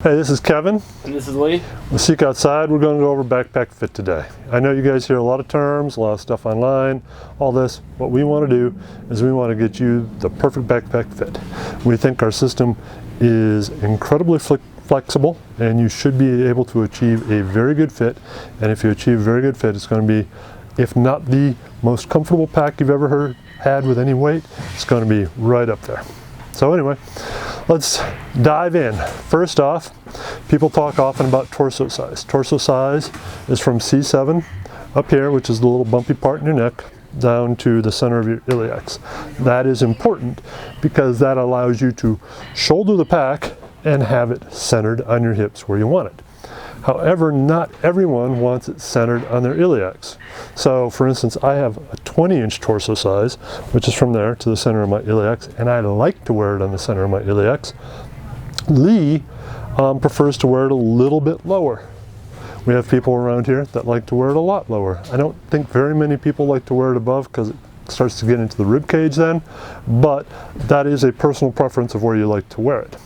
Hey, this is Kevin. And this is Lee. With Seek Outside, we're going to go over backpack fit today. I know you guys hear a lot of terms, a lot of stuff online, all this. What we want to do is we want to get you the perfect backpack fit. We think our system is incredibly flexible and you should be able to achieve a very good fit. And if you achieve a very good fit, it's going to be, if not the most comfortable pack you've ever had with any weight, it's going to be right up there. So anyway, let's dive in. First off, people talk often about torso size. Torso size is from C7 up here, which is the little bumpy part in your neck, down to the center of your iliacs. That is important because that allows you to shoulder the pack and have it centered on your hips where you want it. However, not everyone wants it centered on their iliacs. So for instance, I have a 20-inch torso size, which is from there to the center of my iliacs, and I like to wear it on the center of my iliacs. Lee prefers to wear it a little bit lower. We have people around here that like to wear it a lot lower. I don't think very many people like to wear it above because it starts to get into the rib cage then, but that is a personal preference of where you like to wear it.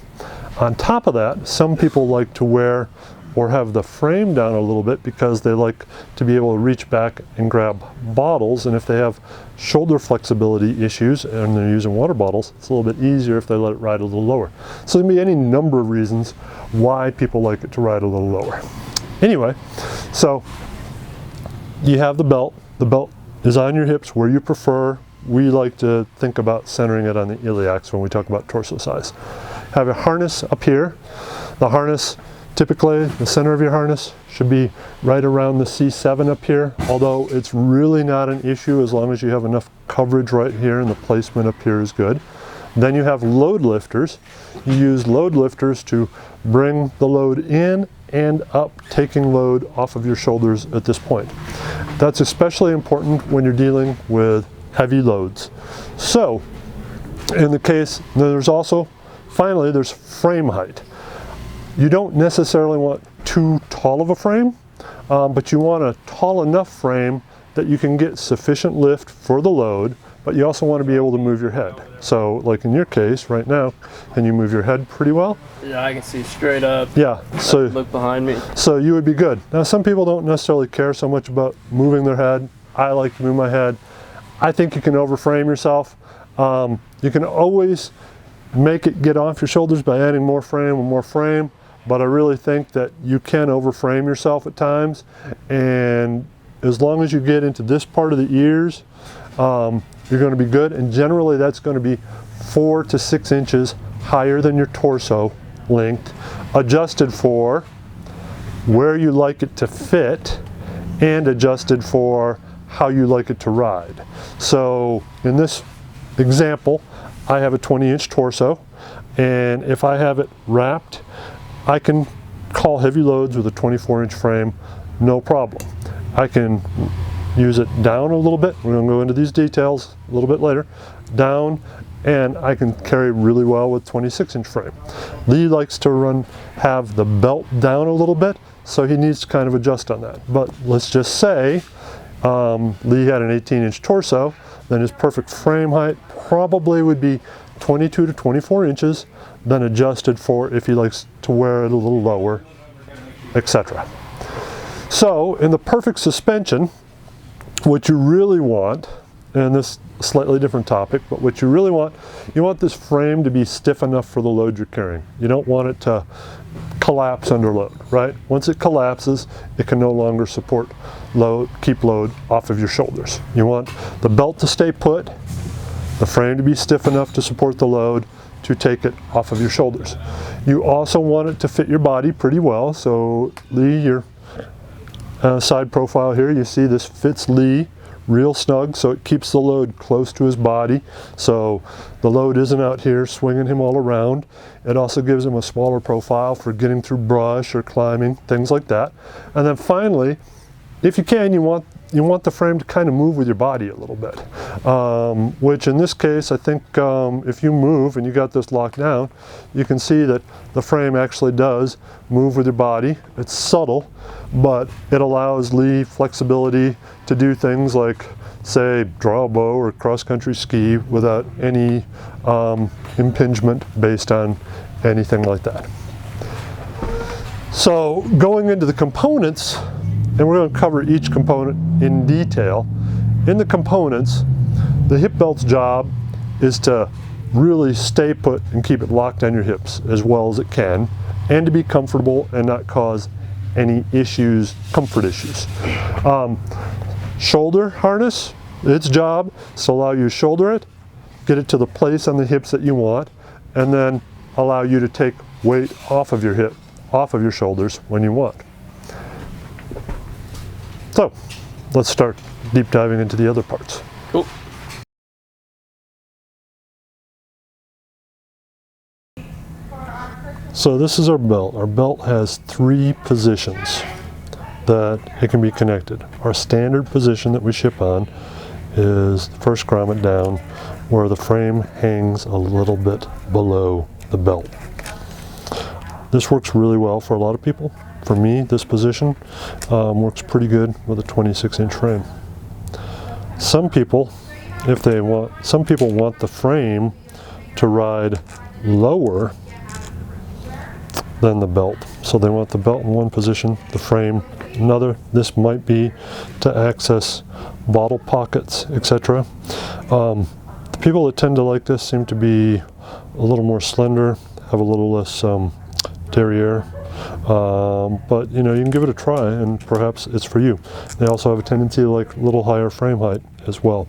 On top of that, some people like to wear or have the frame down a little bit because they like to be able to reach back and grab bottles, and if they have shoulder flexibility issues and they're using water bottles, it's a little bit easier if they let it ride a little lower. So there can be any number of reasons why people like it to ride a little lower. Anyway, so you have the belt. The belt is on your hips where you prefer. We like to think about centering it on the iliacs when we talk about torso size. Have a harness up here. The harness, typically, the center of your harness should be right around the C7 up here, although it's really not an issue as long as you have enough coverage right here and the placement up here is good. Then you have load lifters. You use load lifters to bring the load in and up, taking load off of your shoulders at this point. That's especially important when you're dealing with heavy loads. So, in the case, there's also, finally, there's frame height. You don't necessarily want too tall of a frame, but you want a tall enough frame that you can get sufficient lift for the load, but you also want to be able to move your head. So like in your case right now, can you move your head pretty well? Yeah, I can see straight up. Yeah, so look behind me. So you would be good. Now some people don't necessarily care so much about moving their head. I like to move my head. I think you can overframe yourself. You can always make it get off your shoulders by adding more frame and more frame. But I really think that you can overframe yourself at times, and as long as you get into this part of the ears, you're going to be good, and generally that's going to be 4 to 6 inches higher than your torso length, adjusted for where you like it to fit and adjusted for how you like it to ride. So in this example, I have a 20-inch torso, and if I have it wrapped, I can haul heavy loads with a 24-inch frame, no problem. I can use it down a little bit. We're going to go into these details a little bit later. Down, and I can carry really well with 26-inch frame. Lee likes to have the belt down a little bit, so he needs to kind of adjust on that. But let's just say Lee had an 18-inch torso, then his perfect frame height probably would be 22 to 24 inches, then adjusted for if he likes to wear it a little lower, etc. So in the perfect suspension, what you really want, and this is a slightly different topic, but what you really want, you want this frame to be stiff enough for the load you're carrying. You don't want it to collapse under load, right? Once it collapses, it can no longer support load, keep load off of your shoulders. You want the belt to stay put, the frame to be stiff enough to support the load, to take it off of your shoulders. You also want it to fit your body pretty well. So Lee, your side profile here, you see this fits Lee real snug, so it keeps the load close to his body. So the load isn't out here swinging him all around. It also gives him a smaller profile for getting through brush or climbing, things like that. And then finally, if you can, you want the frame to kind of move with your body a little bit, which in this case, I think if you move and you got this locked down, you can see that the frame actually does move with your body. It's subtle, but it allows Lee flexibility to do things like, say, draw a bow or cross-country ski without any impingement based on anything like that. So going into the components, and we're going to cover each component in detail. In the components, the hip belt's job is to really stay put and keep it locked on your hips as well as it can, and to be comfortable and not cause any issues, comfort issues. Shoulder harness, its job is to allow you to shoulder it, get it to the place on the hips that you want, and then allow you to take weight off of your hip, off of your shoulders when you want. So let's start deep diving into the other parts. Cool. So this is our belt. Our belt has 3 positions that it can be connected. Our standard position that we ship on is the first grommet down, where the frame hangs a little bit below the belt. This works really well for a lot of people. For me, this position works pretty good with a 26-inch frame. Some people want the frame to ride lower than the belt. So they want the belt in one position, the frame another. This might be to access bottle pockets, etc. The people that tend to like this seem to be a little more slender, have a little less derriere. But you know, you can give it a try and perhaps it's for you. They also have a tendency to like a little higher frame height as well.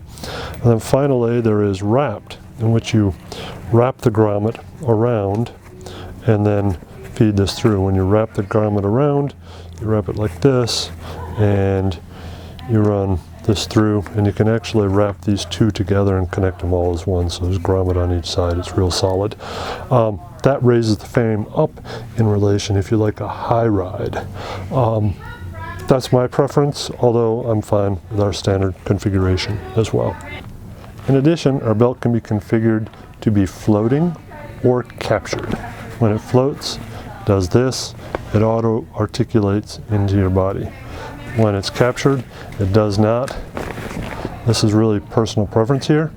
And then finally there is wrapped, in which you wrap the grommet around and then feed this through. When you wrap the grommet around, you wrap it like this and you run this through, and you can actually wrap these 2 together and connect them all as one, so there's grommet on each side. It's real solid. That raises the frame up in relation if you like a high ride. That's my preference, although I'm fine with our standard configuration as well. In addition, our belt can be configured to be floating or captured. When it floats, it does this, it auto articulates into your body. When it's captured, it does not. This is really personal preference here.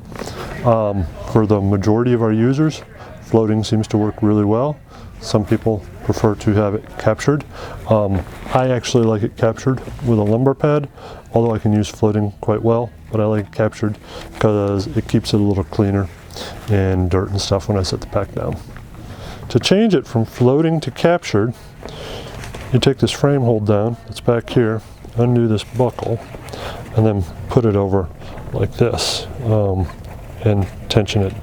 For the majority of our users, floating seems to work really well. Some people prefer to have it captured. I actually like it captured with a lumbar pad, although I can use floating quite well, but I like it captured because it keeps it a little cleaner and dirt and stuff when I set the pack down. To change it from floating to captured, you take this frame hold down, it's back here, undo this buckle, and then put it over like this, and tension it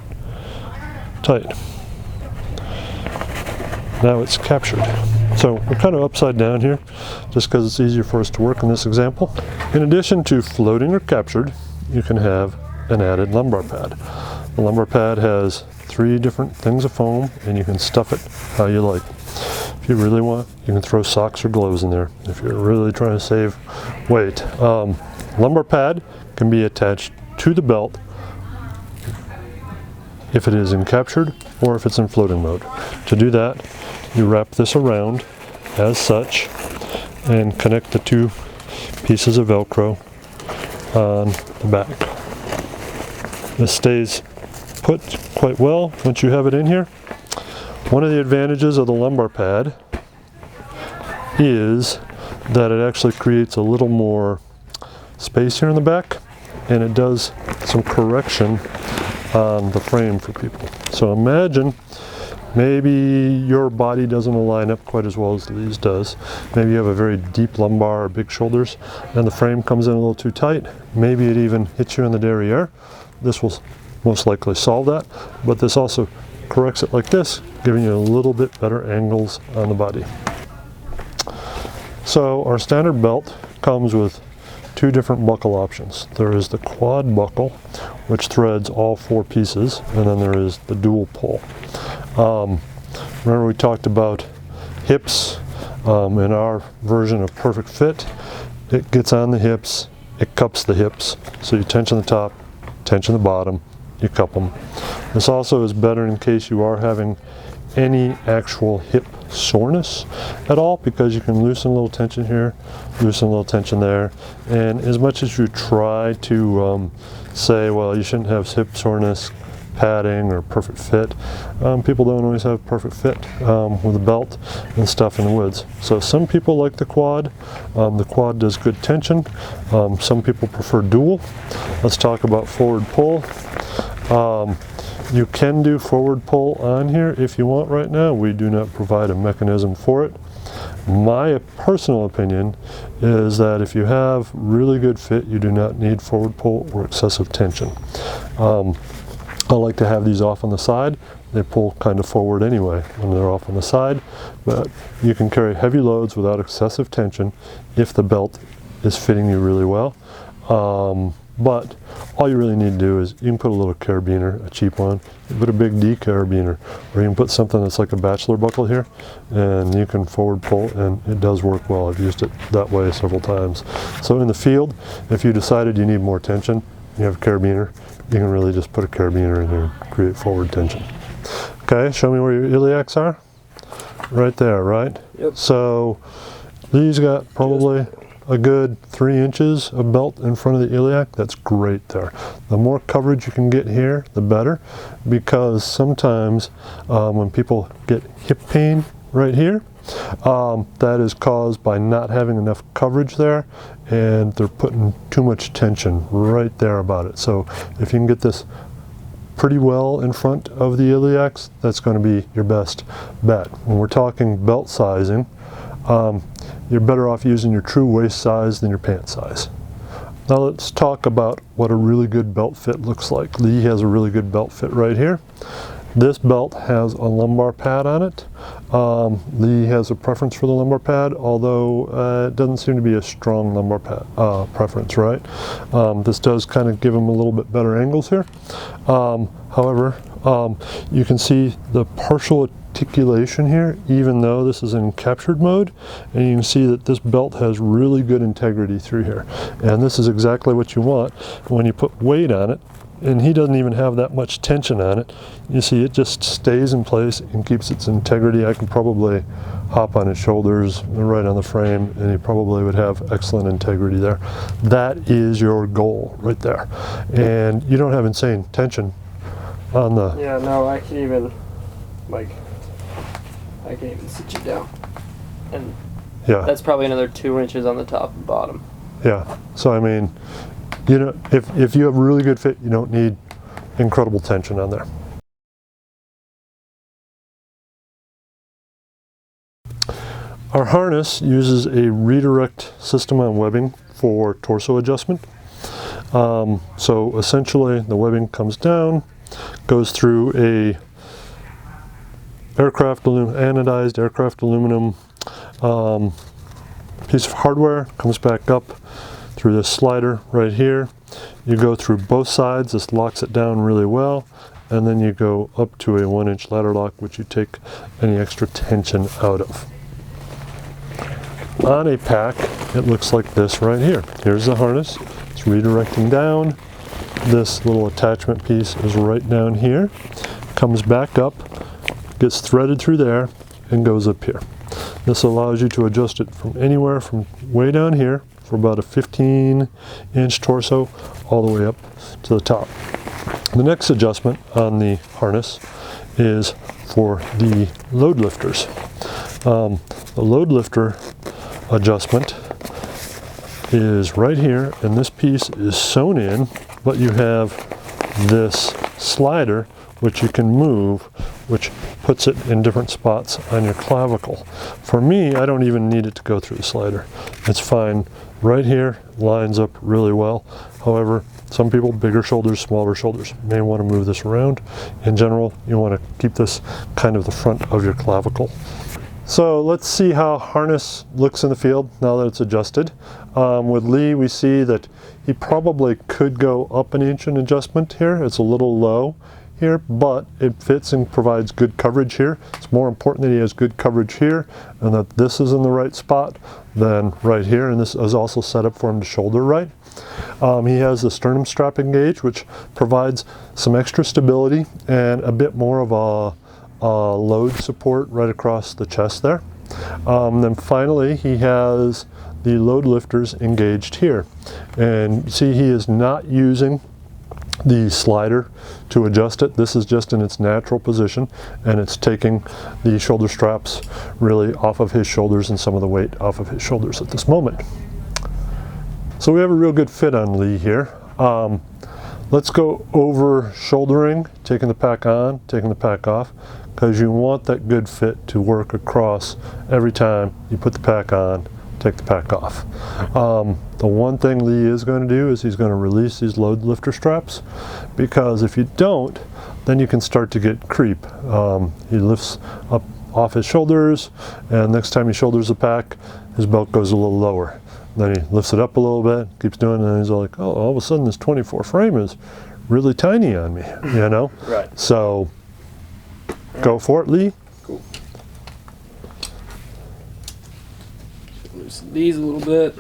tight. Now it's captured. So we're kind of upside down here, just because it's easier for us to work in this example. In addition to floating or captured, you can have an added lumbar pad. The lumbar pad has 3 different things of foam, and you can stuff it how you like. If you really want, you can throw socks or gloves in there if you're really trying to save weight. Lumbar pad can be attached to the belt if it is in captured or if it's in floating mode. To do that, you wrap this around as such and connect the 2 pieces of Velcro on the back. This stays put quite well once you have it in here. One of the advantages of the lumbar pad is that it actually creates a little more space here in the back, and it does some correction on the frame for people. So imagine maybe your body doesn't align up quite as well as these does. Maybe you have a very deep lumbar or big shoulders and the frame comes in a little too tight. Maybe it even hits you in the derriere. This will most likely solve that, but this also corrects it like this, giving you a little bit better angles on the body. So our standard belt comes with 2 different buckle options. There is the quad buckle, which threads all 4 pieces, and then there is the dual pull. Remember we talked about hips in our version of Perfect Fit. It gets on the hips, it cups the hips, so you tension the top, tension the bottom, you cup them. This also is better in case you are having any actual hip soreness at all, because you can loosen a little tension here, loosen a little tension there, and as much as you try to say, well, you shouldn't have hip soreness padding or perfect fit. People don't always have perfect fit with a belt and stuff in the woods. So some people like the quad. The quad does good tension. Some people prefer dual. Let's talk about forward pull. You can do forward pull on here if you want right now. We do not provide a mechanism for it. My personal opinion is that if you have really good fit, you do not need forward pull or excessive tension. I like to have these off on the side. They pull kind of forward anyway when they're off on the side, but you can carry heavy loads without excessive tension if the belt is fitting you really well. But all you really need to do is you can put a little carabiner, a cheap one, you put a big D carabiner, or you can put something that's like a bachelor buckle here, and you can forward pull, and it does work well. I've used it that way several times. So in the field, if you decided you need more tension, you have a carabiner, you can really just put a carabiner in here and create forward tension. Okay, show me where your iliacs are. Right there, right? Yep. So these got probably a good 3 inches of belt in front of the iliac. That's great there. The more coverage you can get here, the better, because sometimes when people get hip pain right here, that is caused by not having enough coverage there, and they're putting too much tension right there about it. So if you can get this pretty well in front of the iliacs, that's going to be your best bet. When we're talking belt sizing, you're better off using your true waist size than your pant size. Now let's talk about what a really good belt fit looks like. Lee has a really good belt fit right here. This belt has a lumbar pad on it. Lee has a preference for the lumbar pad, although it doesn't seem to be a strong lumbar pad preference, right? This does kind of give him a little bit better angles here. However, you can see the partial articulation here, even though this is in captured mode, and you can see that this belt has really good integrity through here. And this is exactly what you want when you put weight on it, and he doesn't even have that much tension on it. You see it just stays in place and keeps its integrity. I can probably hop on his shoulders right on the frame, and he probably would have excellent integrity there. That is your goal right there. And you don't have insane tension on the... Yeah, no, I can even, like, I can even sit you down. And Yeah. that's probably another 2 inches on the top and bottom. Yeah. So I mean, you know, if you have really good fit, you don't need incredible tension on there. Our harness uses a redirect system on webbing for torso adjustment. So essentially the webbing comes down, goes through a anodized aircraft aluminum piece of hardware, comes back up through this slider right here. You go through both sides, this locks it down really well, and then you go up to a 1-inch ladder lock, which you take any extra tension out of. On a pack, it looks like this right here. Here's the harness, it's redirecting down. This little attachment piece is right down here, comes back up, gets threaded through there, and goes up here. This allows you to adjust it from anywhere from way down here for about a 15-inch torso all the way up to the top. The next adjustment on the harness is for the load lifters. The load lifter adjustment is right here, and this piece is sewn in, but you have this slider which you can move, which puts it in different spots on your clavicle. For me, I don't even need it to go through the slider. It's fine right here, lines up really well. However, some people, bigger shoulders, smaller shoulders, may want to move this around. In general, you want to keep this kind of the front of your clavicle. So let's see how harness looks in the field now that it's adjusted. With Lee, we see that he probably could go up 1 inch in adjustment here. It's a little low here, but it fits and provides good coverage here. It's more important that he has good coverage here and that this is in the right spot than right here, and this is also set up for him to shoulder right. He has the sternum strap engage, which provides some extra stability and a bit more of a load support right across the chest there. Then finally, he has the load lifters engaged here, and see he is not using the slider to adjust it. This is just in its natural position, and it's taking the shoulder straps really off of his shoulders and some of the weight off of his shoulders at this moment. So we have a real good fit on Lee here. Let's go over shouldering, taking the pack on, taking the pack off, because you want that good fit to work across every time you put the pack on, take the pack off. The one thing Lee is going to do is he's going to release these load lifter straps, because if you don't, then you can start to get creep. He lifts up off his shoulders, and next time he shoulders the pack, his belt goes a little lower. Then he lifts it up a little bit, keeps doing it, and he's like, oh, all of a sudden this 24 frame is really tiny on me, you know? Right. So, go for it, Lee. Cool. Loosen these a little bit.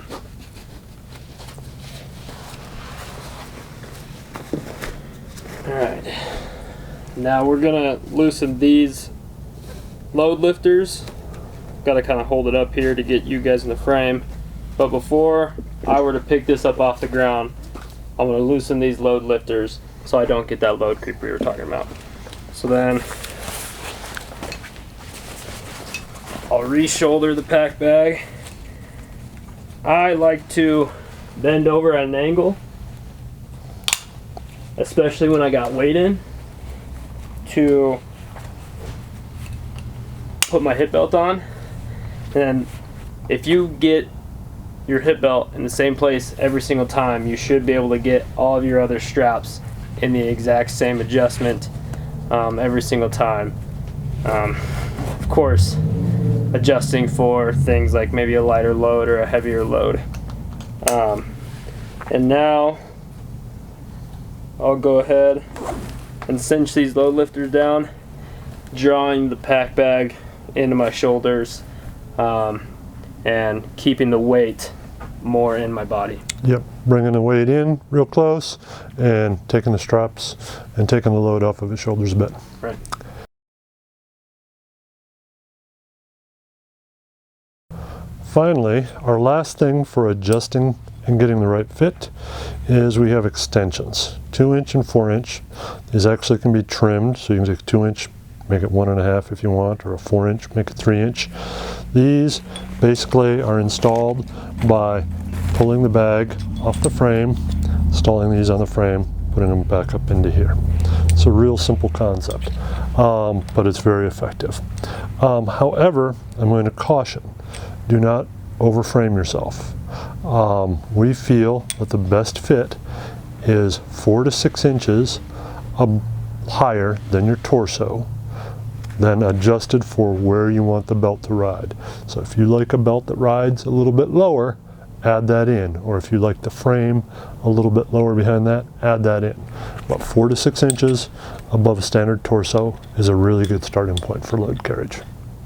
Alright. Now we're gonna loosen these load lifters. Gotta kind of hold it up here to get you guys in the frame. But before I were to pick this up off the ground, I'm going to loosen these load lifters so I don't get that load creep we were talking about. So then I'll re-shoulder the pack bag. I like to bend over at an angle, especially when I got weight in, to put my hip belt on. And if you get your hip belt in the same place every single time, you should be able to get all of your other straps in the exact same adjustment every single time. Of course, adjusting for things like maybe a lighter load or a heavier load. And now I'll go ahead and cinch these load lifters down, drawing the pack bag into my shoulders, and keeping the weight more in my body. Yep, bringing the weight in real close and taking the straps and taking the load off of his shoulders a bit. Right. Finally, our last thing for adjusting and getting the right fit is we have extensions, 2-inch and 4-inch. These actually can be trimmed, so you can take a 2-inch, make it 1.5 if you want, or a 4-inch, make it 3-inch. These basically are installed by pulling the bag off the frame, installing these on the frame, putting them back up into here. It's a real simple concept, but it's very effective. However, I'm going to caution, do not overframe yourself. We feel that the best fit is 4 to 6 inches higher than your torso, then adjusted for where you want the belt to ride. So if you like a belt that rides a little bit lower, add that in. Or if you like the frame a little bit lower behind that, add that in. But 4 to 6 inches above a standard torso is a really good starting point for load carriage.